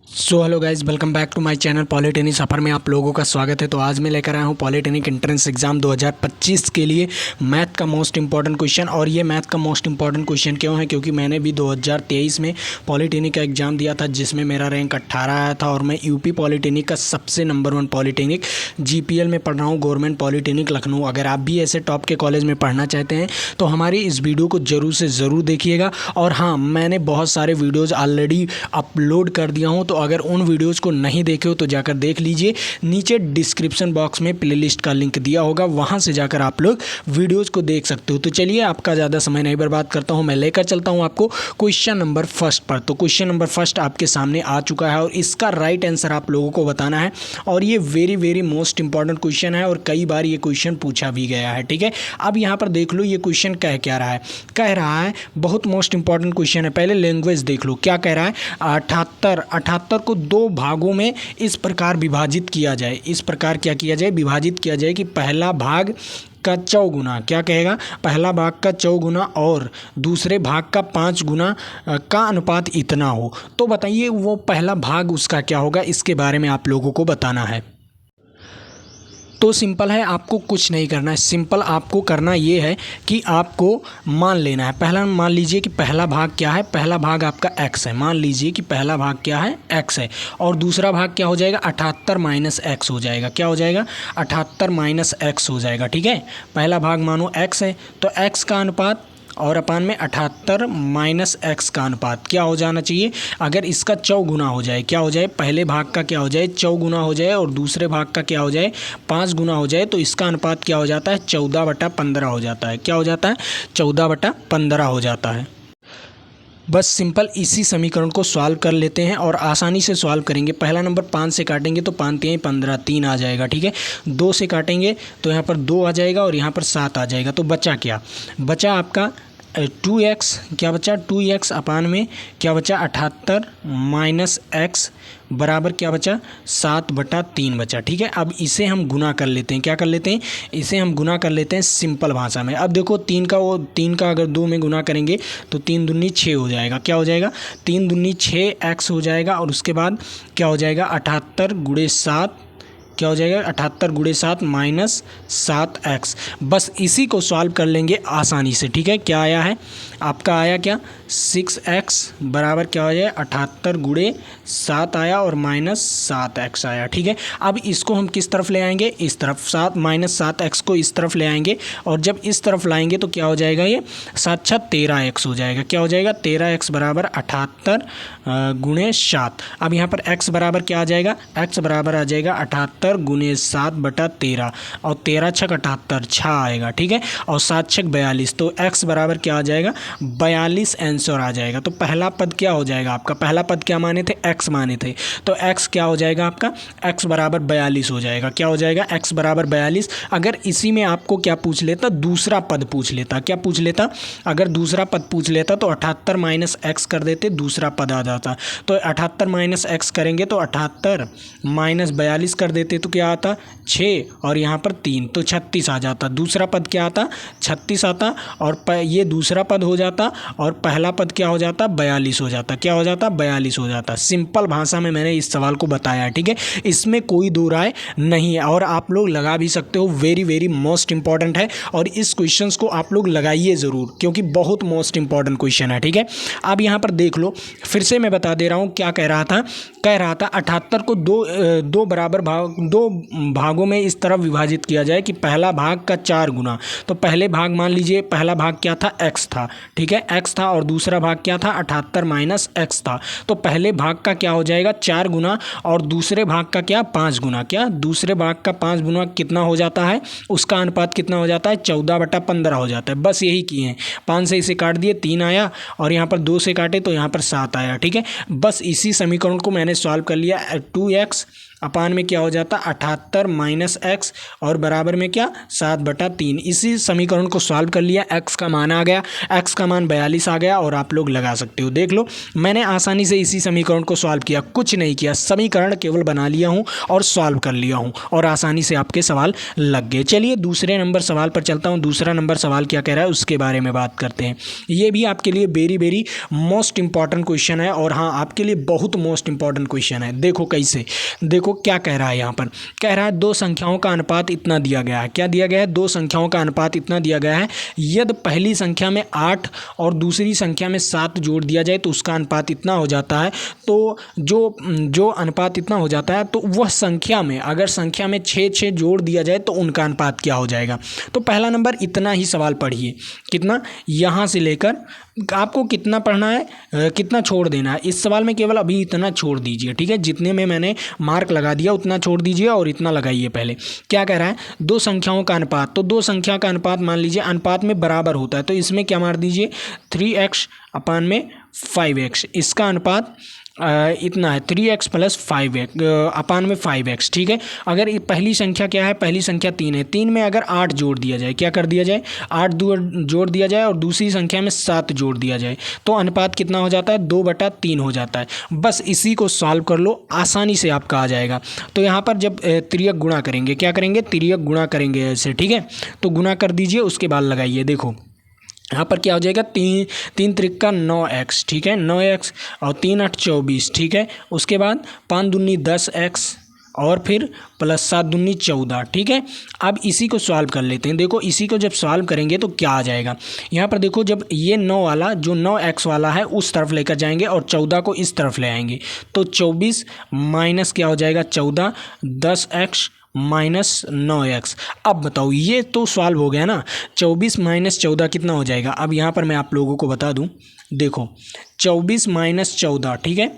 So hello guys, welcome back to my channel polytechnic सफ़र में आप लोगों का स्वागत है। तो आज मैं लेकर आया हूँ पॉलिटेक्निक एंट्रेंस एग्ज़ाम 2025 के लिए मैथ का मोस्ट इंपॉर्टेंट क्वेश्चन। और ये मैथ का मोस्ट इंपॉर्टेंट क्वेश्चन क्यों है? क्योंकि मैंने भी 2023 में पॉलिटेक्निक का एग्ज़ाम दिया था जिसमें मेरा रैंक 18 आया था। और मैं यूपी पॉलिटेक्निक का सबसे नंबर 1 पॉलिटेक्निक जीपीएल में पढ़ रहा हूँ, गवर्नमेंट पॉलिटेक्निक लखनऊ। अगर आप भी ऐसे टॉप के कॉलेज में पढ़ना चाहते हैं तो हमारी इस वीडियो को ज़रूर से ज़रूर देखिएगा। और हाँ, मैंने बहुत सारे वीडियोज़ ऑलरेडी अपलोड कर दिया हूँ, तो अगर उन वीडियोज़ को नहीं देखे हो तो जाकर देख लीजिए। नीचे डिस्क्रिप्शन बॉक्स में प्लेलिस्ट का लिंक दिया होगा, वहाँ से जाकर आप लोग वीडियोज़ को देख सकते हो। तो चलिए, आपका ज़्यादा समय नहीं बर्बाद करता हूँ, मैं लेकर चलता हूँ आपको क्वेश्चन नंबर फर्स्ट पर। तो क्वेश्चन नंबर फर्स्ट आपके सामने आ चुका है और इसका राइट आंसर आप लोगों को बताना है। और ये वेरी मोस्ट इंपॉर्टेंट क्वेश्चन है और कई बार ये क्वेश्चन पूछा भी गया है। ठीक है, अब यहाँ पर देख लो ये क्वेश्चन कह क्या रहा है। कह रहा है, बहुत मोस्ट इंपॉर्टेंट क्वेश्चन है। पहले लैंग्वेज देख लो, क्या कह रहा है? 78 को 2 भागों में इस प्रकार विभाजित किया जाए। इस प्रकार क्या किया जाए? विभाजित किया जाए कि पहला भाग का चौगुना, क्या कहेगा? पहला भाग का चौगुना और दूसरे भाग का 5 गुना का अनुपात इतना हो। तो बताइए वो पहला भाग उसका क्या होगा? इसके बारे में आप लोगों को बताना है। तो सिंपल है, आपको कुछ नहीं करना है। सिंपल आपको करना ये है कि आपको मान लेना है। पहला मान लीजिए कि पहला भाग क्या है? पहला भाग आपका x है। मान लीजिए कि पहला भाग क्या है? x है। और दूसरा भाग क्या हो जाएगा? 78 माइनस x हो जाएगा। क्या हो जाएगा? 78 माइनस x हो जाएगा। ठीक है, पहला भाग मानो x है तो x का अनुपात और अपान में 78 माइनस एक्स का अनुपात क्या हो जाना चाहिए? अगर इसका चौगुना हो जाए, क्या हो जाए? पहले भाग का क्या हो जाए? चौगुना हो जाए और दूसरे भाग का क्या हो जाए? 5 गुना हो जाए, तो इसका अनुपात क्या हो जाता है? 14/15 हो जाता है। क्या हो जाता है? 14/15 हो जाता है। बस सिंपल इसी समीकरण को सॉल्व कर लेते हैं और आसानी से सॉल्व करेंगे। पहला नंबर 5 से काटेंगे तो 5 तिहाई 15, 3 आ जाएगा। ठीक है, 2 से काटेंगे तो यहाँ पर 2 आ जाएगा और यहाँ पर 7 आ जाएगा। तो बचा क्या? बचा आपका 2x। क्या बचा? 2x अपान में क्या बचा? 78 माइनस x बराबर क्या बचा? 7/3 बचा। ठीक है, अब इसे हम गुना कर लेते हैं। क्या कर लेते हैं? इसे हम गुना कर लेते हैं सिंपल भाषा में। अब देखो 3 का अगर 2 में गुना करेंगे तो 3 दूनी 6 हो जाएगा। क्या हो जाएगा? 3 दूनी 6x हो जाएगा और उसके बाद क्या हो जाएगा? 78 गुणे 7 क्या हो जाएगा? 78 गुणे 7 माइनस 7x। बस इसी को सॉल्व कर लेंगे आसानी से। ठीक है, क्या आया है आपका? आया क्या? 6x बराबर क्या हो जाए? 78 गुणे 7 आया और माइनस 7x आया। ठीक है, अब इसको हम किस तरफ ले आएंगे? इस तरफ। 7 माइनस 7x को इस तरफ ले आएंगे और जब इस तरफ लाएंगे तो क्या हो जाएगा? ये 7 13x हो जाएगा। क्या हो जाएगा? 13x बराबर 78 गुणे 7। अब यहाँ पर x बराबर क्या आ जाएगा? x बराबर आ जाएगा 78 गुणे 7/13 और 13 छक 78 6 आएगा। ठीक है, और 7 छक 42, तो x बराबर क्या आ जाएगा? 42 आंसर आ जाएगा। तो पहला पद क्या हो जाएगा आपका? पहला पद क्या माने थे? x माने थे, तो x क्या हो जाएगा आपका? x बराबर 42 हो जाएगा। क्या हो जाएगा? x बराबर 42। अगर इसी में आपको क्या पूछ लेता? दूसरा पद पूछ लेता। क्या पूछ लेता? अगर दूसरा पद पूछ लेता तो 78 माइनस एक्स कर देते, दूसरा पद आ जाता। तो 78 माइनस एक्स करेंगे तो 78 माइनस 42 कर देते तो क्या आता? 6 और यहाँ पर 3, तो 36 आ जाता। दूसरा पद क्या आता? 36 आता और ये दूसरा पद हो जाता और पहला पद क्या हो जाता? 42 हो जाता। क्या हो जाता? 42 हो जाता। सिंपल भाषा में मैंने इस सवाल को बताया है। ठीक है, इसमें कोई दो राय नहीं है और आप लोग लगा भी सकते हो। वेरी मोस्ट इंपॉर्टेंट है और इस क्वेश्चन को आप लोग लगाइए ज़रूर क्योंकि बहुत मोस्ट इंपॉर्टेंट क्वेश्चन है। ठीक है, अब यहाँ पर देख लो, फिर से मैं बता दे रहा हूँ क्या कह रहा था। कह रहा था 78 को दो भागों में इस तरह विभाजित किया जाए कि पहला भाग का 4 गुना। तो पहले भाग मान लीजिए, पहला भाग क्या था? x था। ठीक है, x था और दूसरा भाग क्या था? 78 माइनस x था। तो पहले भाग का क्या हो जाएगा? 4 गुना और दूसरे भाग का क्या? 5 गुना। क्या दूसरे भाग का 5 गुना कितना हो जाता है? उसका अनुपात कितना हो जाता है? 14/15 हो जाता है। बस यही किए हैं। 5 से इसे काट दिए, 3 आया और यहाँ पर 2 से काटे तो यहाँ पर 7 आया। ठीक है, बस इसी समीकरण को मैंने सॉल्व कर लिया। 2x अपान में क्या हो जाता 78 माइनस एक्स और बराबर में क्या 7/3। इसी समीकरण को सॉल्व कर लिया, एक्स का मान आ गया, एक्स का मान 42 आ गया और आप लोग लगा सकते हो। देख लो मैंने आसानी से इसी समीकरण को सॉल्व किया, कुछ नहीं किया, समीकरण केवल बना लिया हूँ और सॉल्व कर लिया हूँ और आसानी से आपके सवाल लग गए। चलिए दूसरे नंबर सवाल पर चलता हूँ। दूसरा नंबर सवाल क्या कह रहा है उसके बारे में बात करते हैं। ये भी आपके लिए very very most important question है और हाँ आपके लिए बहुत मोस्ट इंपॉर्टेंट क्वेश्चन है। देखो कैसे, देखो क्या कह रहा है यहाँ पर, कह रहा है दो संख्याओं का अनुपात इतना दिया गया है। क्या दिया गया है? दो संख्याओं का अनुपात इतना दिया गया है, यदि पहली संख्या में 8 और दूसरी संख्या में 7 जोड़ दिया जाए तो उसका अनुपात इतना हो जाता है। तो जो अनुपात इतना हो जाता है तो वह संख्या में अगर संख्या में 6 जोड़ दिया जाए तो उनका अनुपात क्या हो जाएगा। तो पहला नंबर इतना ही सवाल पढ़िए, कितना यहाँ से लेकर आपको कितना पढ़ना है, कितना छोड़ देना है। इस सवाल में केवल अभी इतना छोड़ दीजिए, ठीक है, जितने में मैंने मार्क लगा दिया उतना छोड़ दीजिए और इतना लगाइए। पहले क्या कह रहा है? दो संख्याओं का अनुपात, तो दो संख्या का अनुपात मान लीजिए अनुपात में बराबर होता है तो इसमें क्या मार दीजिए 3x अपान में 5x। इसका अनुपात इतना है 3x प्लस 5x अपान में 5x, ठीक है। अगर पहली संख्या क्या है? पहली संख्या 3 है, 3 में अगर 8 जोड़ दिया जाए, क्या कर दिया जाए 8 जोड़ दिया जाए और दूसरी संख्या में 7 जोड़ दिया जाए तो अनुपात कितना हो जाता है 2/3 हो जाता है। बस इसी को सॉल्व कर लो, आसानी से आपका आ जाएगा। तो यहाँ पर जब तिर्यक गुणा करेंगे, क्या करेंगे तिर्यक गुणा करेंगे ऐसे, ठीक है। तो गुणा कर दीजिए, उसके बाद लगाइए। देखो यहाँ पर क्या हो जाएगा 3 त्रिक 9x, ठीक है, 9x और 3 8 24, ठीक है। उसके बाद 5 दूनी 10x और फिर प्लस 7 दूनी 14, ठीक है। अब इसी को सॉल्व कर लेते हैं। देखो इसी को जब सॉल्व करेंगे तो क्या आ जाएगा, यहाँ पर देखो जब ये 9 वाला जो 9x वाला है उस तरफ लेकर जाएंगे और 14 को इस तरफ ले आएंगे तो 24 माइनस क्या हो जाएगा 14, 10x माइनस 9x। अब बताओ ये तो सॉल्व हो गया ना, 24 माइनस 14 कितना हो जाएगा। अब यहाँ पर मैं आप लोगों को बता दूं, देखो 24 माइनस 14, ठीक है,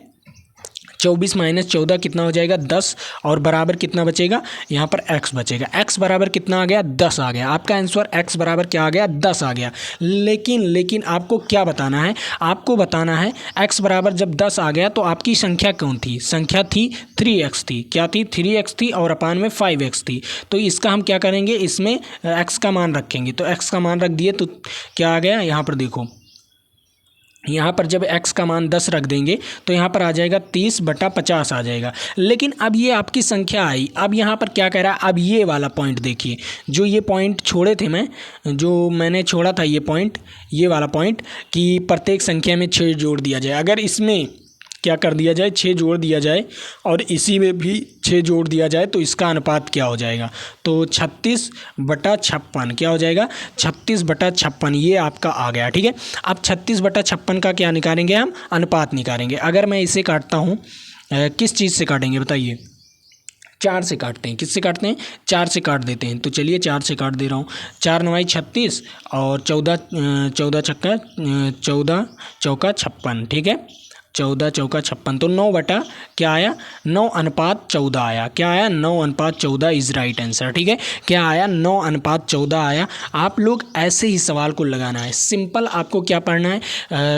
24 माइनस 14 कितना हो जाएगा 10 और बराबर कितना बचेगा, यहाँ पर x बचेगा। x बराबर कितना आ गया 10 आ गया। आपका आंसर x बराबर क्या आ गया 10 आ गया। लेकिन आपको क्या बताना है, आपको बताना है x बराबर जब 10 आ गया तो आपकी संख्या कौन थी, संख्या थी 3x थी। क्या थी 3x थी और अपान में 5x थी। तो इसका हम क्या करेंगे, इसमें x का मान रखेंगे। तो x का मान रख दिए तो क्या आ गया, यहाँ पर देखो यहाँ पर जब x का मान 10 रख देंगे तो यहाँ पर आ जाएगा 30/50 आ जाएगा। लेकिन अब ये आपकी संख्या आई, अब यहाँ पर क्या कह रहा है, अब ये वाला पॉइंट देखिए, जो ये पॉइंट छोड़े थे मैंने छोड़ा था ये वाला पॉइंट कि प्रत्येक संख्या में 6 जोड़ दिया जाए। अगर इसमें क्या कर दिया जाए 6 जोड़ दिया जाए और इसी में भी 6 जोड़ दिया जाए तो इसका अनुपात क्या हो जाएगा, तो 36/56 क्या हो जाएगा 36/56, ये आपका आ गया, ठीक है। अब 36/56 का क्या निकालेंगे हम, अनुपात निकालेंगे। अगर मैं इसे काटता हूँ, किस चीज़ से काटेंगे बताइए, 4 से काटते हैं। किससे काटते हैं, 4 से काट देते हैं। तो चलिए 4 से काट दे रहा हूँ। 4 9 36 और 14 चौका 56, ठीक है, 14 चौका 56। तो 9 बटा क्या आया 9 अनुपात 14 आया। क्या आया 9 अनुपात 14 इज राइट आंसर, ठीक है। क्या आया 9 अनुपात 14 आया। आप लोग ऐसे ही सवाल को लगाना है, सिंपल आपको क्या पढ़ना है,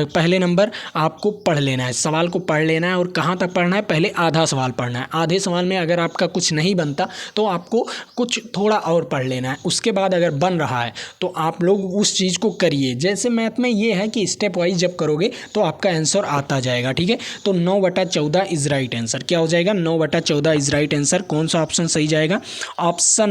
पहले नंबर आपको पढ़ लेना है, सवाल को पढ़ लेना है। और कहाँ तक पढ़ना है, पहले आधा सवाल पढ़ना है। आधे सवाल में अगर आपका कुछ नहीं बनता तो आपको कुछ थोड़ा और पढ़ लेना है। उसके बाद अगर बन रहा है तो आप लोग उस चीज़ को करिए। जैसे मैथ में ये है कि स्टेप वाइज जब करोगे तो आपका आंसर आता जाएगा, ठीक है। तो 9/14 इज राइट आंसर। क्या हो जाएगा 9/14 इज राइट आंसर। कौन सा ऑप्शन सही जाएगा, ऑप्शन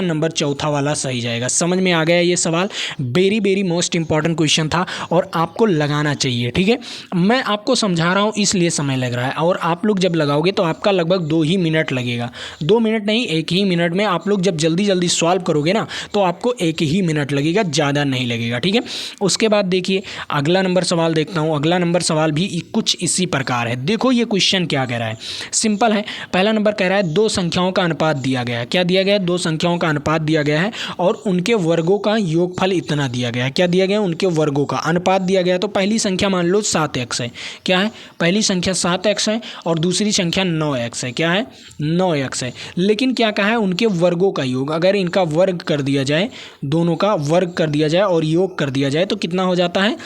नंबर चौथा वाला सही जाएगा। समझ में आ गया ये सवाल, very very most important question था और आपको लगाना चाहिए, ठीक है। मैं आपको समझा रहा हूँ इसलिए समय लग रहा है और आप लोग जब लगाओगे तो आपका लगभग 2 ही मिनट लगेगा। 2 मिनट नहीं, 1 ही मिनट में आप लोग जब जल्दी सॉल्व करोगे ना तो आपको 1 ही मिनट लगेगा, ज़्यादा नहीं लगेगा, ठीक है। उसके बाद देखिए अगला नंबर सवाल देखता हूँ। अगला नंबर सवाल भी कुछ इसी प्रकार है। देखो ये क्वेश्चन क्या कह रहा है, सिंपल है। पहला नंबर कह रहा है दो संख्याओं का अनुपात दिया गया है। क्या दिया गया है, दो संख्याओं का अनुपात दिया गया है और उनके वर्गों का योगफल इतना दिया गया है। क्या दिया गया है, उनके वर्गों का अनुपात दिया गया है। तो पहली संख्या मान लो 7x है। क्या है, पहली संख्या 7x है और दूसरी संख्या 9x है। क्या है 9x है। लेकिन क्या कहा है, उनके वर्गों का योग, अगर इनका वर्ग कर दिया जाए, दोनों का वर्ग कर दिया जाए और योग कर दिया जाए तो कितना हो जाता है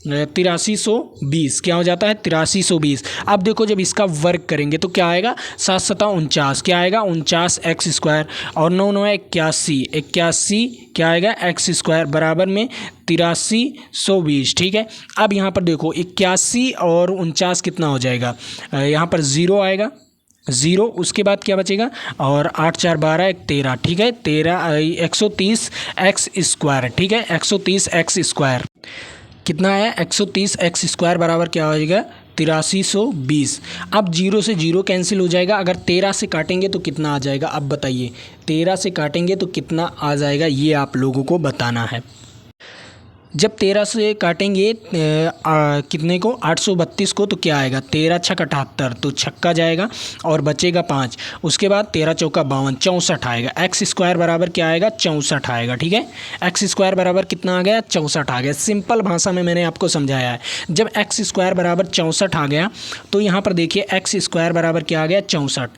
8320 क्या हो जाता है 8320। अब देखो जब इसका वर्ग करेंगे तो क्या आएगा 7×7 = 49, क्या आएगा 49x² और 9×9 = 81, 81 क्या आएगा x² बराबर में 8320। ठीक है, अब यहाँ पर देखो 81 और 49 कितना हो जाएगा, यहाँ पर 0 आएगा, 0 उसके बाद क्या बचेगा और 8 4 12 1 13। ठीक है, 130x²। ठीक है, 130x² कितना है 130x² बराबर क्या हो जाएगा 8320। अब 0 से 0 कैंसिल हो जाएगा। अगर 13 से काटेंगे तो कितना आ जाएगा, अब बताइए 13 से काटेंगे तो कितना आ जाएगा, ये आप लोगों को बताना है। जब 13 से काटेंगे कितने को 832 को, तो क्या आएगा 13 छक 78, तो छक्का जाएगा और बचेगा 5। उसके बाद 13 चौका 52, 64 आएगा। x² बराबर क्या आएगा 64 आएगा। ठीक है, x² बराबर कितना आ गया 64 आ गया। सिंपल भाषा में मैंने आपको समझाया है। जब x² बराबर 64 आ गया तो यहाँ पर देखिए x² बराबर क्या आ गया 64,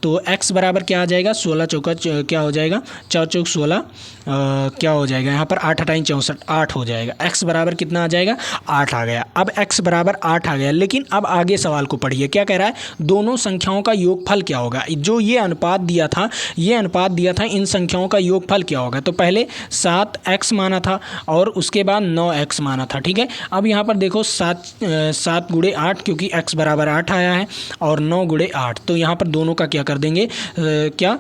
तो x बराबर क्या आ जाएगा 16 चौका क्या हो जाएगा 4 चौक 16 क्या हो जाएगा यहाँ पर 8 8 64 8 हो जाएगा। x बराबर कितना आ जाएगा 8 आ गया। अब x बराबर 8 आ गया, लेकिन अब आगे सवाल को पढ़िए क्या कह रहा है, दोनों संख्याओं का योगफल क्या होगा। जो ये अनुपात दिया था, ये अनुपात दिया था, इन संख्याओं का योगफल क्या होगा। तो पहले 7x माना था और उसके बाद 9x माना था। ठीक है, अब यहाँ पर देखो 7 गुणे 8 क्योंकि x बराबर 8 आया है और 9 गुणे 8, तो यहाँ पर दोनों का क्या कर देंगे क्या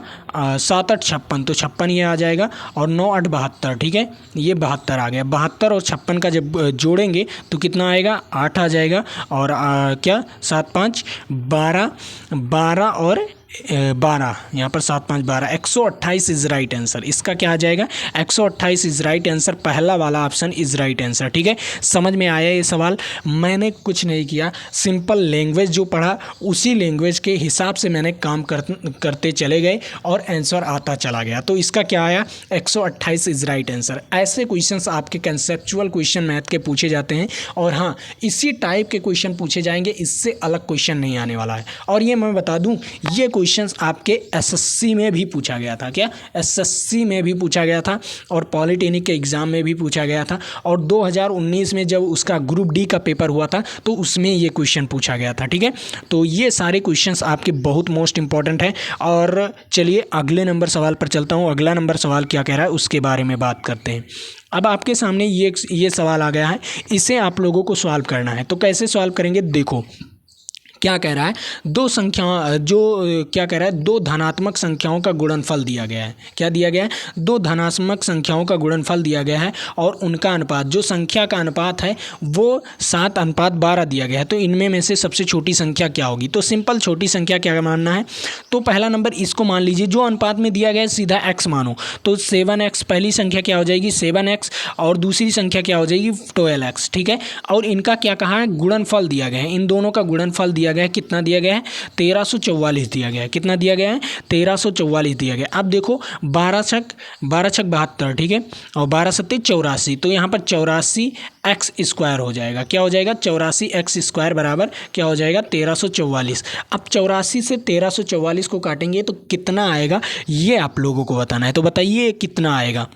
7 8 56, तो 56 ये आ जाएगा और 9 8 72। ठीक है, ये 72 आ गया। 72 और 56 का जब जोड़ेंगे तो कितना आएगा 8 आ जाएगा और क्या 7 5 12 12 और 12, यहाँ पर 7 5 12 128 इज राइट आंसर। इसका क्या आ जाएगा 128 इज राइट आंसर। पहला वाला ऑप्शन इज राइट आंसर। ठीक है, समझ में आया ये सवाल। मैंने कुछ नहीं किया, सिंपल लैंग्वेज जो पढ़ा उसी लैंग्वेज के हिसाब से मैंने काम करते चले गए और आंसर आता चला गया। तो इसका क्या आया 128 इज राइट आंसर। ऐसे क्वेश्चंस आपके कंसेप्चुअल क्वेश्चन मैथ के पूछे जाते हैं और हाँ इसी टाइप के क्वेश्चन पूछे जाएंगे, इससे अलग क्वेश्चन नहीं आने वाला है। और ये मैं बता दूं ये क्वेश्चंस आपके एसएससी में भी पूछा गया था। क्या एसएससी में भी पूछा गया था और पॉलिटेक्निक के एग्ज़ाम में भी पूछा गया था और 2019 में जब उसका ग्रुप डी का पेपर हुआ था तो उसमें ये क्वेश्चन पूछा गया था। ठीक है, तो ये सारे क्वेश्चंस आपके बहुत मोस्ट इंपॉर्टेंट हैं। और चलिए अगले नंबर सवाल पर चलता हूँ। अगला नंबर सवाल क्या कह रहा है उसके बारे में बात करते हैं। अब आपके सामने ये सवाल आ गया है, इसे आप लोगों को सॉल्व करना है। तो कैसे सॉल्व करेंगे, देखो क्या कह रहा है, दो धनात्मक संख्याओं का गुणनफल दिया गया है। क्या दिया गया है, दो धनात्मक संख्याओं का गुणनफल दिया गया है और उनका अनुपात, जो संख्या का अनुपात है वो 7:12 दिया गया है। तो इनमें में से सबसे छोटी संख्या क्या होगी। तो सिंपल छोटी संख्या क्या मानना है, तो पहला नंबर इसको मान लीजिए, जो अनुपात में दिया गया है सीधा x मानो। तो 7x पहली संख्या क्या हो जाएगी 7x और दूसरी संख्या क्या हो जाएगी 12x। ठीक है, और इनका क्या कहा है गुणनफल दिया गया है, इन दोनों का गुणनफल दिया गया है। कितना दिया गया है 1344 दिया गया है। कितना दिया गया है 1344 दिया गया। अब देखो 12 छक 72। ठीक है, और 12 सत्ते 84, तो यहाँ पर 84x² हो जाएगा। क्या हो जाएगा 84x² बराबर क्या हो जाएगा 1344। अब 84 से 1344 को काटेंगे तो कितना आएगा ये आप लोगों को बताना है। तो बताइए कितना आएगा।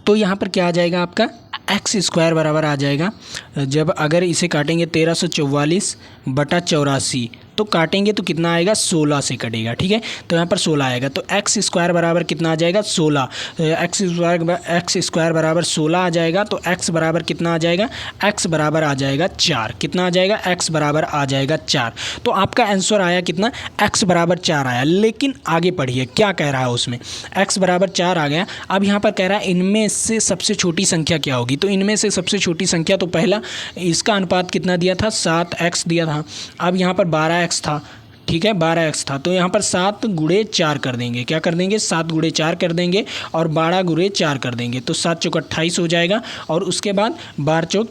तो यहाँ पर क्या आ जाएगा आपका x² बराबर आ जाएगा, जब अगर इसे काटेंगे 1344/84 तो काटेंगे तो कितना आएगा 16 से कटेगा। ठीक है, तो यहाँ पर 16 आएगा। तो x² बराबर कितना आ जाएगा 16, x² बराबर 16 आ जाएगा। तो x बराबर कितना आ जाएगा, x बराबर आ जाएगा 4। कितना आ जाएगा x बराबर आ जाएगा 4। तो आपका आंसर आया कितना x बराबर 4 आया। लेकिन आगे पढ़िए क्या कह रहा है उसमें, x बराबर 4 आ गया। अब यहाँ पर कह रहा है इनमें से सबसे छोटी संख्या क्या होगी। तो इनमें से सबसे छोटी संख्या, तो पहला इसका अनुपात कितना दिया था 7x दिया था। अब यहाँ पर 12x था। ठीक है, 12x था, तो यहाँ पर 7 गुणे 4 कर देंगे। क्या कर देंगे 7 गुणे 4 कर देंगे और 12 गुणे 4 कर देंगे। तो 7 चौक 28 हो जाएगा और उसके बाद 12 चौक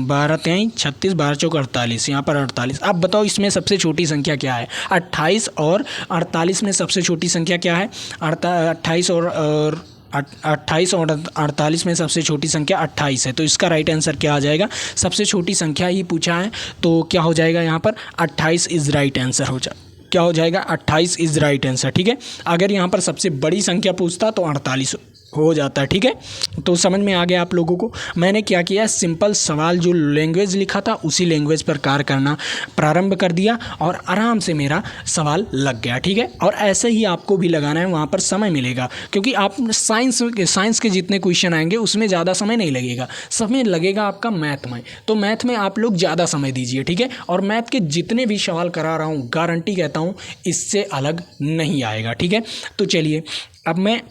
12 3 36 12 चौक 48, यहाँ पर 48। अब बताओ इसमें सबसे छोटी संख्या क्या है। 28 और 48 में सबसे छोटी संख्या क्या है। 28 और 48 में सबसे छोटी संख्या 28 है। तो इसका राइट आंसर क्या आ जाएगा, सबसे छोटी संख्या ही पूछा है तो क्या हो जाएगा यहाँ पर 28 इज राइट आंसर क्या हो जाएगा 28 इज राइट आंसर। ठीक है, अगर यहाँ पर सबसे बड़ी संख्या पूछता तो 48 हो जाता है। ठीक है, तो समझ में आ गया आप लोगों को। मैंने क्या किया, सिंपल सवाल जो लैंग्वेज लिखा था उसी लैंग्वेज पर कार्य करना प्रारंभ कर दिया और आराम से मेरा सवाल लग गया। ठीक है, और ऐसे ही आपको भी लगाना है, वहाँ पर समय मिलेगा क्योंकि आप साइंस के जितने क्वेश्चन आएंगे उसमें ज़्यादा समय नहीं लगेगा, समय लगेगा आपका मैथ में। तो मैथ में आप लोग ज़्यादा समय दीजिए। ठीक है, और मैथ के जितने भी सवाल करा रहा हूँ गारंटी कहता हूँ इससे अलग नहीं आएगा। ठीक है, तो चलिए अब मैं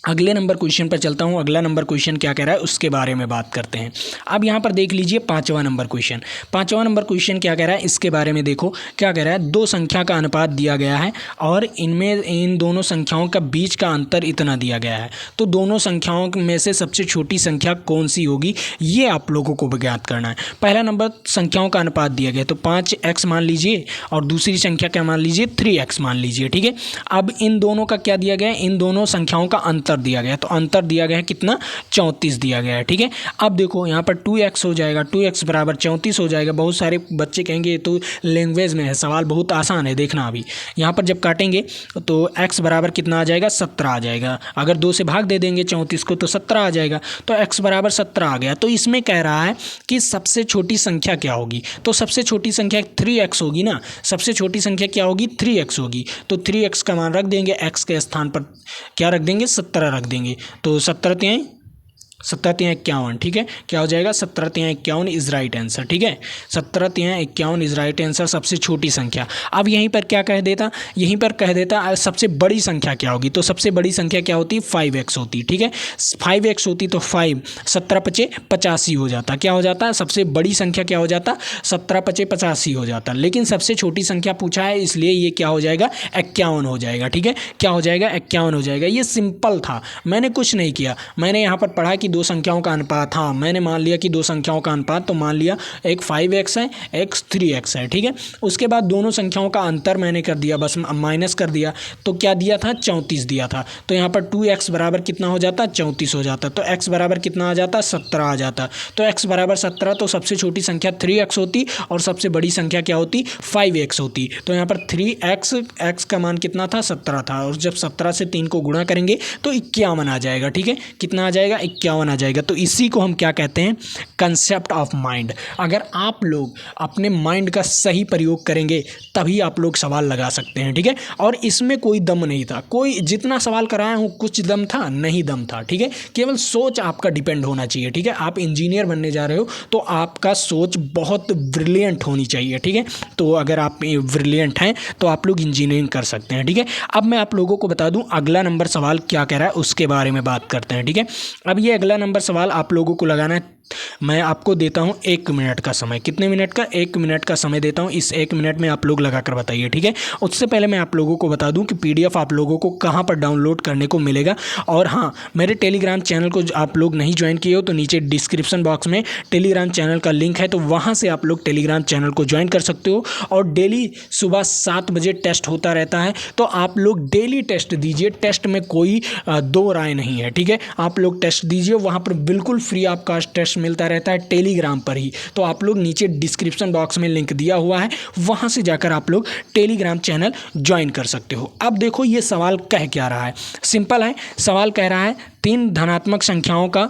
अगले नंबर क्वेश्चन पर चलता हूँ। अगला नंबर क्वेश्चन क्या कह रहा है उसके बारे में बात करते हैं। अब यहाँ पर देख लीजिए पाँचवा नंबर क्वेश्चन। पाँचवा नंबर क्वेश्चन क्या कह रहा है इसके बारे में देखो। क्या कह रहा है, दो संख्या का अनुपात दिया गया है और इनमें इन दोनों संख्याओं का बीच का अंतर इतना दिया गया है, तो दोनों संख्याओं में से सबसे छोटी संख्या कौन सी होगी, ये आप लोगों को ज्ञात करना है। पहला नंबर संख्याओं का अनुपात दिया गया, तो 5x मान लीजिए और दूसरी संख्या क्या मान लीजिए, 3x मान लीजिए। ठीक है, अब इन दोनों का क्या दिया गया है, इन दोनों संख्याओं का अंतर दिया गया है, तो अंतर दिया गया है कितना, 34 दिया गया है। ठीक है, अब देखो यहाँ पर 2x हो जाएगा, 2x बराबर 34 हो जाएगा। बहुत सारे बच्चे कहेंगे ये तो लैंग्वेज में है, सवाल बहुत आसान है। देखना अभी यहाँ पर जब काटेंगे तो x बराबर कितना आ जाएगा, 17 आ जाएगा। अगर 2 से भाग दे देंगे 34 को तो 17 आ जाएगा, तो x बराबर 17 आ गया। तो इसमें कह रहा है कि सबसे छोटी संख्या क्या होगी, तो सबसे छोटी संख्या 3x होगी ना, सबसे छोटी संख्या क्या होगी, 3x होगी। तो 3x का मान रख देंगे, x के स्थान पर क्या रख देंगे, 17 रख देंगे। तो 17 तियाँ 51। ठीक है, क्या हो जाएगा, 17 तियाँ 51 इज राइट आंसर। ठीक है, 17 तियाँ 51 इज राइट आंसर, सबसे छोटी संख्या। अब यहीं पर क्या कह देता, यहीं पर कह देता सबसे बड़ी संख्या क्या होगी, तो सबसे बड़ी संख्या क्या होती, 5x होती। ठीक है, 5x होती तो 5 17 पचे 85 हो जाता। क्या हो जाता, सबसे बड़ी संख्या क्या हो जाता, 17 पचे 85 हो जाता। लेकिन सबसे छोटी संख्या पूछा है इसलिए ये क्या हो जाएगा, 51 हो जाएगा। ठीक है, क्या हो जाएगा, 51 हो जाएगा। ये सिंपल था, मैंने कुछ नहीं किया। मैंने यहाँ पर पढ़ा कि दो संख्याओं का अनुपात, हाँ मैंने मान लिया कि दो संख्याओं का अनुपात, तो मान लिया एक 5x है, एक 3x है। ठीक है, उसके बाद दोनों संख्याओं का अंतर मैंने कर दिया, बस माइनस कर दिया, तो क्या दिया था, 34 दिया था। तो यहाँ पर 2x बराबर कितना हो जाता, 34 हो जाता। तो x बराबर कितना आ जाता, 17 आ जाता। तो x बराबर 17, तो सबसे छोटी संख्या 3x होती और सबसे बड़ी संख्या क्या होती, 5x होती। तो यहाँ पर 3x, x का मान कितना था, 17 था, और जब 17 से 3 को गुणा करेंगे तो 51 आ जाएगा। ठीक है, कितना आ जाएगा, 51 आ जाएगा। तो इसी को हम क्या कहते हैं, कंसेप्ट ऑफ माइंड। अगर आप लोग अपने माइंड का सही प्रयोग करेंगे तभी आप लोग सवाल लगा सकते हैं। ठीक है, और इसमें कोई दम नहीं था, कोई जितना सवाल कराया हूँ कुछ दम था नहीं, दम था। ठीक है, केवल सोच आपका डिपेंड होना चाहिए। ठीक है, आप इंजीनियर बनने जा रहे हो तो आपका सोच बहुत ब्रिलियंट होनी चाहिए। ठीक है, तो अगर आप ब्रिलियंट हैं तो आप लोग इंजीनियरिंग कर सकते हैं। ठीक है, अब मैं आप लोगों को बता दूं अगला नंबर सवाल क्या कह रहा है उसके बारे में बात करते हैं। ठीक है, अब ये अगला नंबर सवाल आप लोगों को लगाना है। मैं आपको देता हूं 1 मिनट का समय। कितने मिनट का, 1 मिनट का समय देता हूं। इस 1 मिनट में आप लोग लगा कर बताइए। ठीक है, उससे पहले मैं आप लोगों को बता दूं कि PDF आप लोगों को कहां पर डाउनलोड करने को मिलेगा। और हाँ, मेरे टेलीग्राम चैनल को आप लोग नहीं ज्वाइन किए हो तो नीचे डिस्क्रिप्शन बॉक्स में टेलीग्राम चैनल का लिंक है, तो वहाँ से आप लोग टेलीग्राम चैनल को ज्वाइन कर सकते हो। और डेली सुबह 7 बजे टेस्ट होता रहता है, तो आप लोग डेली टेस्ट दीजिए। टेस्ट में कोई दो राय नहीं है। ठीक है, आप लोग टेस्ट दीजिए, वहाँ पर बिल्कुल फ्री आपका टेस्ट मिलता रहता है टेलीग्राम पर ही। तो आप लोग नीचे डिस्क्रिप्शन बॉक्स में लिंक दिया हुआ है, वहां से जाकर आप लोग टेलीग्राम चैनल ज्वाइन कर सकते हो। अब देखो ये सवाल कह क्या रहा है, सिंपल है। सवाल कह रहा है 3 धनात्मक संख्याओं का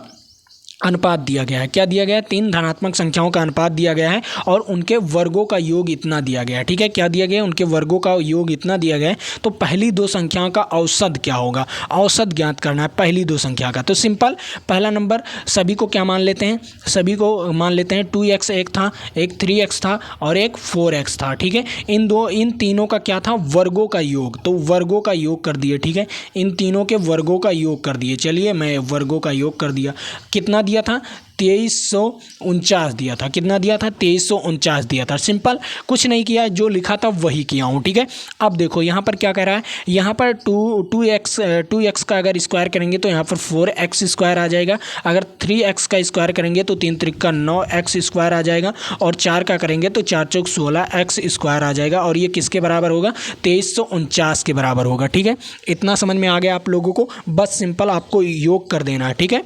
अनुपात दिया गया है। क्या दिया गया है, 3 धनात्मक संख्याओं का अनुपात दिया गया है और उनके वर्गों का योग इतना दिया गया है। ठीक है, क्या दिया गया है, उनके वर्गों का योग इतना दिया गया है। तो पहली दो संख्याओं का औसत क्या होगा, औसत ज्ञात करना है पहली दो संख्या का। तो सिंपल, पहला नंबर सभी को क्या मान लेते हैं, सभी को मान लेते हैं 2x एक था, एक 3x था और एक 4x था। ठीक है, इन तीनों का क्या था, वर्गों का योग। तो वर्गों का योग कर दिए। ठीक है, इन तीनों के वर्गों का योग कर दिए। चलिए मैं वर्गों का योग कर दिया। कितना दिया था, 2349 दिया था। कितना दिया था, 2349 दिया था। सिंपल, कुछ नहीं किया, जो लिखा था वही किया हूँ। ठीक है, अब देखो यहाँ पर क्या कह रहा है, यहाँ पर 2x का अगर स्क्वायर करेंगे तो यहाँ पर 4x स्क्वायर आ जाएगा। अगर 3x का स्क्वायर करेंगे तो 3 त्रिक का 9x स्क्वायर आ जाएगा। और 4 का करेंगे तो 4 चौक 16x स्क्वायर आ जाएगा। और ये किसके बराबर होगा, 2349 के बराबर होगा। ठीक है, इतना समझ में आ गया आप लोगों को, बस सिंपल आपको योग कर देना है। ठीक है,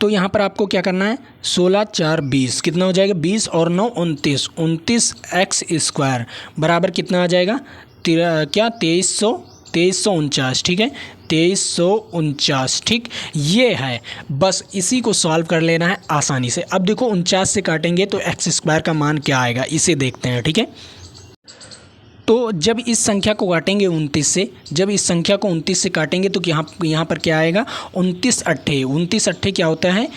तो यहाँ पर आपको क्या करना है, 16 4 20 कितना हो जाएगा, 20 और 9 29, 29x स्क्वायर बराबर कितना आ जाएगा, क्या 2349 2349, ठीक है, 2349, ठीक, ये है। बस इसी को सॉल्व कर लेना है आसानी से। अब देखो 49 से काटेंगे तो एक्स स्क्वायर का मान क्या आएगा, इसे देखते हैं, ठीक है। तो जब इस संख्या को काटेंगे 29 से, जब इस संख्या को 29 से काटेंगे तो यहाँ पर क्या आएगा, 29 अट्ठे क्या होता है,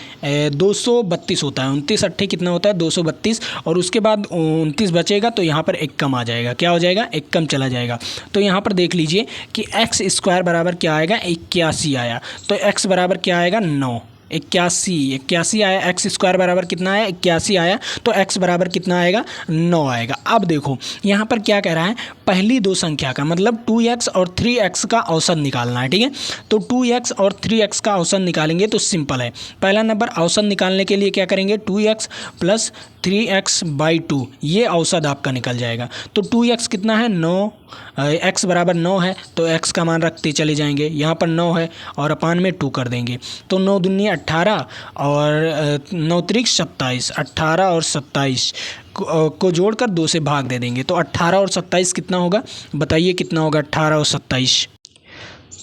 232 होता है। 29 अट्ठे कितना होता है, 232, और उसके बाद 29 बचेगा तो यहाँ पर एक कम आ जाएगा, क्या हो जाएगा, एक कम चला जाएगा। तो यहाँ पर देख लीजिए कि एक्स स्क्वायर बराबर क्या आएगा, 81 आया। तो एक्स बराबर क्या आएगा, 9, 81 आया। एक्स स्क्वायर बराबर कितना आया, 81 आया। तो एक्स बराबर कितना आएगा, 9 आएगा। अब देखो यहाँ पर क्या कह रहा है, पहली दो संख्या का मतलब 2x और 3x का औसत निकालना है, ठीक है। तो 2x और 3x का औसत निकालेंगे तो सिंपल है। पहला नंबर औसत निकालने के लिए क्या करेंगे, 2x प्लस 3x/2, ये औसत आपका निकल जाएगा। तो 2x कितना है, 9, x बराबर 9 है तो x का मान रखते चले जाएंगे। यहाँ पर 9 है और अपान में 2 कर देंगे तो 9 दूनी 18 और 9 त्रिक 27, 18 और 27 को जोड़कर 2 से भाग दे देंगे। तो 18 और 27 कितना होगा, बताइए कितना होगा 18 और 27।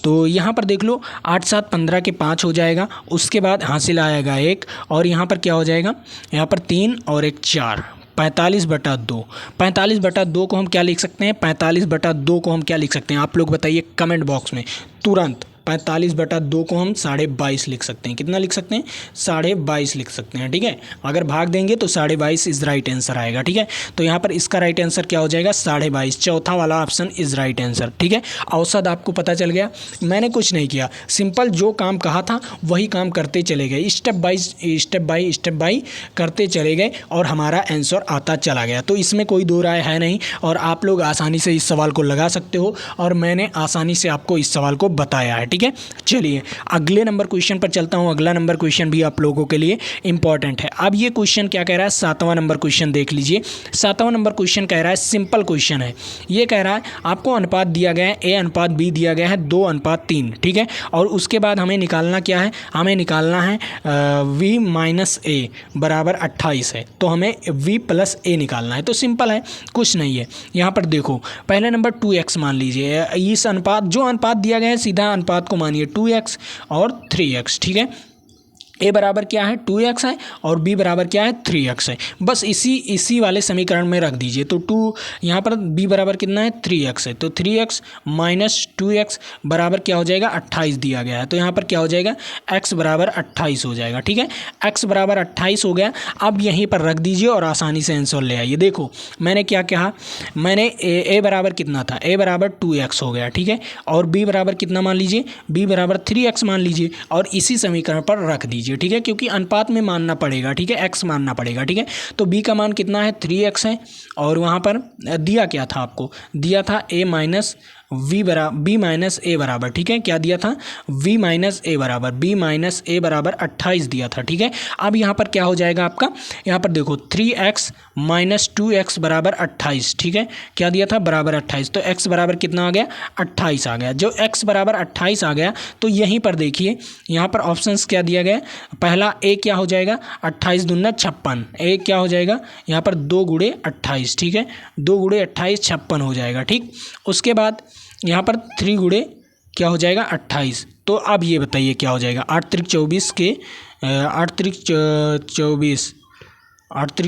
तो यहाँ पर देख लो 8 7 15 के 5 हो जाएगा। उसके बाद हासिल आएगा 1 और यहाँ पर क्या हो जाएगा, यहाँ पर 3 और 1 4, 45/2। 45/2 को हम क्या लिख सकते हैं, 45/2 को हम क्या लिख सकते हैं, आप लोग बताइए कमेंट बॉक्स में तुरंत। 45/2 को हम 22.5 लिख सकते हैं। कितना लिख सकते हैं, 22.5 लिख सकते हैं, ठीक है। अगर भाग देंगे तो 22.5 इज राइट आंसर आएगा, ठीक है। तो यहाँ पर इसका राइट आंसर क्या हो जाएगा, 22.5, चौथा वाला ऑप्शन इज राइट आंसर, ठीक है। औसत आपको पता चल गया। मैंने कुछ नहीं किया, सिंपल जो काम कहा था वही काम करते चले गए, स्टेप बाई करते चले गए और हमारा आंसर आता चला गया। तो इसमें कोई दो राय है नहीं और आप लोग आसानी से इस सवाल को लगा सकते हो और मैंने आसानी से आपको इस सवाल को बताया है, ठीक है। चलिए अगले नंबर क्वेश्चन पर चलता हूं। अगला नंबर क्वेश्चन भी आप लोगों के लिए इंपॉर्टेंट है। अब ये क्वेश्चन क्या कह रहा है, 7वां नंबर क्वेश्चन देख लीजिए। 7वां नंबर क्वेश्चन कह रहा है, सिंपल क्वेश्चन है। ये कह रहा है आपको अनुपात दिया गया है A/B दिया गया है 2:3, ठीक है। और उसके बाद हमें निकालना क्या है, हमें निकालना है V-A बराबर 28 है तो हमें V+A निकालना है। तो सिंपल है, कुछ नहीं है। यहाँ पर देखो पहले नंबर 2x मान लीजिए। इस अनुपात, जो अनुपात दिया गया है सीधा अनुपात को मानिए 2x और 3x, ठीक है। a बराबर क्या है, 2x है और b बराबर क्या है, 3x है। बस इसी वाले समीकरण में रख दीजिए। तो 2 यहाँ पर b बराबर कितना है, 3x है। तो 3x माइनस 2x बराबर क्या हो जाएगा, 28 दिया गया है। तो यहाँ पर क्या हो जाएगा, x बराबर 28 हो जाएगा, ठीक है। x बराबर 28 हो गया। अब यहीं पर रख दीजिए और आसानी से आंसर ले आइए। देखो मैंने क्या कहा, मैंने a बराबर कितना था, a बराबर 2x हो गया, ठीक है। और b बराबर कितना मान लीजिए, b बराबर 3x मान लीजिए और इसी समीकरण पर रख दीजिए, ठीक है। क्योंकि अनुपात में मानना पड़ेगा, ठीक है, x मानना पड़ेगा, ठीक है। तो b का मान कितना है, 3x है और वहाँ पर दिया क्या था, आपको दिया था b माइनस a बराबर, ठीक है। क्या दिया था, b माइनस a बराबर 28 दिया था, ठीक है। अब यहाँ पर क्या हो जाएगा आपका, यहाँ पर देखो 3x माइनस 2x बराबर 28, ठीक है। क्या दिया था, बराबर 28। तो x बराबर कितना आ गया, 28 आ गया। जो x बराबर 28 आ गया तो यहीं पर देखिए यहाँ पर ऑप्शंस क्या दिया गया, पहला a क्या हो जाएगा, 28 दूना 56, a क्या हो जाएगा यहाँ पर 2 गुणे 28, ठीक है। 2 गुणे 28 56 हो जाएगा, ठीक। उसके बाद यहाँ पर 3 गुणे क्या हो जाएगा, 28। तो अब ये बताइए क्या हो जाएगा, 8 त्रिक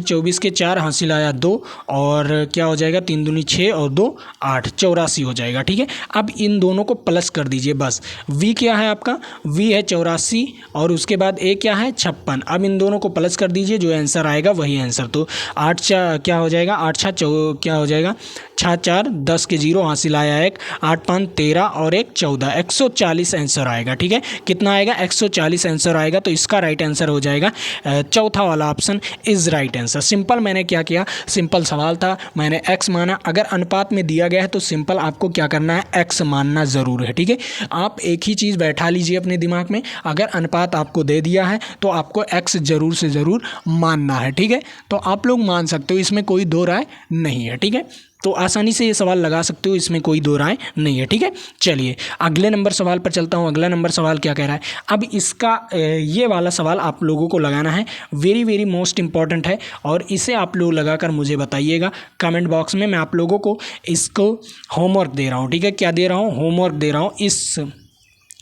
24 के 4 हासिल आया 2 और क्या हो जाएगा, 3 दूनी 6 और 2 8, 84 हो जाएगा, ठीक है। अब इन दोनों को प्लस कर दीजिए बस। v क्या है आपका, v है 84 और उसके बाद a क्या है, 56। अब इन दोनों को प्लस कर दीजिए, जो आंसर आएगा वही आंसर। तो 8 क्या हो जाएगा, 8 6 क्या हो जाएगा, 6 4 10 के 0 हासिल आया 1, 8 5 13 और 1 14, 140 आंसर आएगा, ठीक है। कितना आएगा, 140 आंसर आएगा। तो इसका राइट आंसर हो जाएगा चौथा वाला option is right answer. Simple मैंने क्या किया, सिंपल सवाल था, मैंने x माना। अगर अनुपात में दिया गया है तो सिंपल आपको क्या करना है, x मानना ज़रूर है, ठीक है। आप एक ही चीज़ बैठा लीजिए अपने दिमाग में, अगर अनुपात आपको दे दिया है तो आपको x ज़रूर से ज़रूर मानना है, ठीक है। तो आप लोग मान सकते हो, इसमें कोई दो राय नहीं है, ठीक है। तो आसानी से ये सवाल लगा सकते हो, इसमें कोई दो राय नहीं है। ठीक है, चलिए अगले नंबर सवाल पर चलता हूँ। अगला नंबर सवाल क्या कह रहा है, अब इसका ये वाला सवाल आप लोगों को लगाना है, वेरी वेरी मोस्ट इंपॉर्टेंट है, और इसे आप लोग लगाकर मुझे बताइएगा कमेंट बॉक्स में। मैं आप लोगों को इसको होमवर्क दे रहा हूँ। ठीक है, क्या दे रहा हूँ, होमवर्क दे रहा हूँ,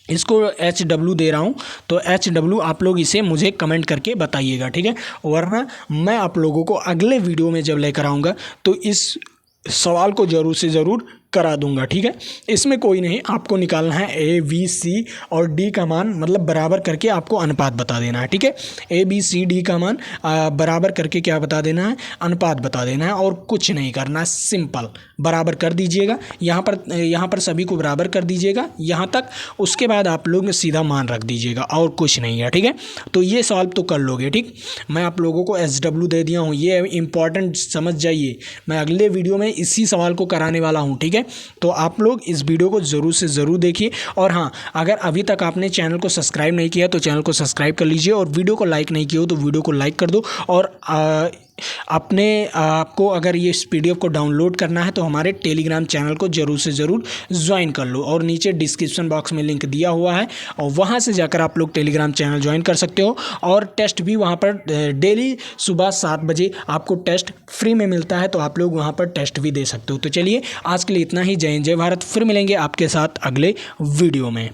इसको HW दे रहा हूँ। तो HW आप लोग इसे मुझे कमेंट करके बताइएगा। ठीक है, वरना मैं आप लोगों को अगले वीडियो में जब लेकर आऊँगा तो इस सवाल को ज़रूर से ज़रूर करा दूंगा। ठीक है, इसमें कोई नहीं, आपको निकालना है ABC और D का मान, मतलब बराबर करके आपको अनुपात बता देना है। ठीक है, ABCD का मान बराबर करके क्या बता देना है, अनुपात बता देना है, और कुछ नहीं करना, सिंपल बराबर कर दीजिएगा। यहाँ पर सभी को बराबर कर दीजिएगा यहाँ तक, उसके बाद आप लोग सीधा मान रख दीजिएगा, और कुछ नहीं है। ठीक है, तो ये सॉल्व तो कर लोगे। ठीक, मैं आप लोगों को SW दे दिया हूँ, ये इंपॉर्टेंट समझ जाइए, मैं अगले वीडियो में इसी सवाल को कराने वाला हूँ। ठीक है, तो आप लोग इस वीडियो को ज़रूर से ज़रूर देखिए, और हाँ, अगर अभी तक आपने चैनल को सब्सक्राइब नहीं किया तो चैनल को सब्सक्राइब कर लीजिए, और वीडियो को लाइक नहीं किया हो तो वीडियो को लाइक कर दो। और आपको अगर ये इस PDF को डाउनलोड करना है तो हमारे टेलीग्राम चैनल को ज़रूर से ज़रूर ज्वाइन कर लो, और नीचे डिस्क्रिप्शन बॉक्स में लिंक दिया हुआ है, और वहाँ से जाकर आप लोग टेलीग्राम चैनल ज्वाइन कर सकते हो। और टेस्ट भी वहाँ पर डेली सुबह 7 बजे आपको टेस्ट फ्री में मिलता है, तो आप लोग वहाँ पर टेस्ट भी दे सकते हो। तो चलिए आज के लिए इतना ही। जय हिंद, जय भारत। फिर मिलेंगे आपके साथ अगले वीडियो में।